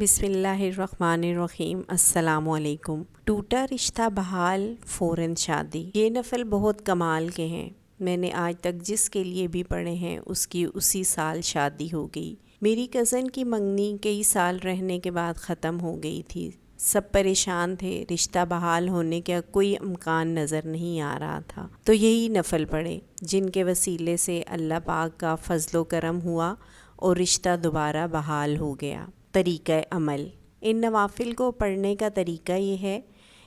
بسم اللہ الرحمن الرحیم۔ السلام علیکم۔ ٹوٹا رشتہ بحال فوراً شادی، یہ نفل بہت کمال کے ہیں۔ میں نے آج تک جس کے لیے بھی پڑھے ہیں اس کی اسی سال شادی ہو گئی۔ میری کزن کی منگنی کئی سال رہنے کے بعد ختم ہو گئی تھی۔ سب پریشان تھے، رشتہ بحال ہونے کا کوئی امکان نظر نہیں آ رہا تھا، تو یہی نفل پڑھے جن کے وسیلے سے اللہ پاک کا فضل و کرم ہوا اور رشتہ دوبارہ بحال ہو گیا۔ طریقہ عمل: ان نوافل کو پڑھنے کا طریقہ یہ ہے،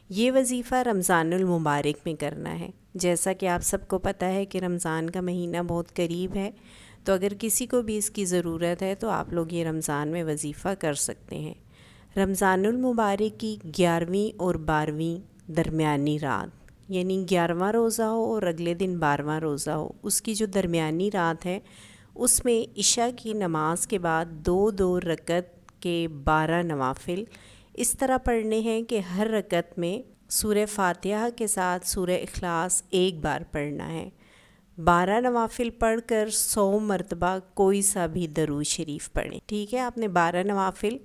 یہ وظیفہ رمضان المبارک میں کرنا ہے۔ جیسا کہ آپ سب کو پتہ ہے کہ رمضان کا مہینہ بہت قریب ہے، تو اگر کسی کو بھی اس کی ضرورت ہے تو آپ لوگ یہ رمضان میں وظیفہ کر سکتے ہیں۔ رمضان المبارک کی 11ویں اور 12ویں درمیانی رات، یعنی 11واں روزہ ہو اور اگلے دن 12واں روزہ ہو، اس کی جو درمیانی رات ہے اس میں عشاء کی نماز کے بعد 2 رکعت کے 12 نوافل اس طرح پڑھنے ہیں کہ ہر رکعت میں سورہ فاتحہ کے ساتھ سورہ اخلاص ایک بار پڑھنا ہے۔ 12 نوافل پڑھ کر 100 مرتبہ کوئی سا بھی درود شریف پڑھیں۔ ٹھیک ہے، آپ نے 12 نوافل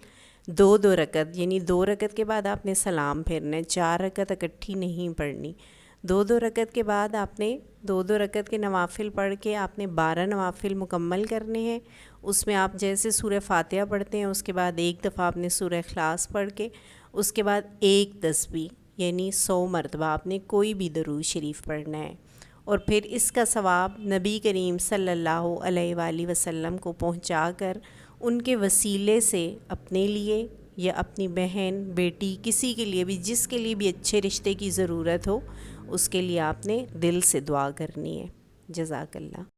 2 رکعت، یعنی 2 رکعت کے بعد آپ نے سلام پھیرنا ہے، 4 رکعت اکٹھی نہیں پڑھنی۔ 2 رکعت کے بعد آپ نے 2 رکعت کے نوافل پڑھ کے آپ نے 12 نوافل مکمل کرنے ہیں۔ اس میں آپ جیسے سورہ فاتحہ پڑھتے ہیں، اس کے بعد ایک دفعہ آپ نے سورہ اخلاص پڑھ کے، اس کے بعد ایک تسبیح یعنی 100 مرتبہ آپ نے کوئی بھی درود شریف پڑھنا ہے، اور پھر اس کا ثواب نبی کریم صلی اللہ علیہ وآلہ وسلم کو پہنچا کر ان کے وسیلے سے اپنے لیے یا اپنی بہن، بیٹی، کسی کے لیے بھی، جس کے لیے بھی اچھے رشتے کی ضرورت ہو، اس کے لیے آپ نے دل سے دعا کرنی ہے۔ جزاک اللہ۔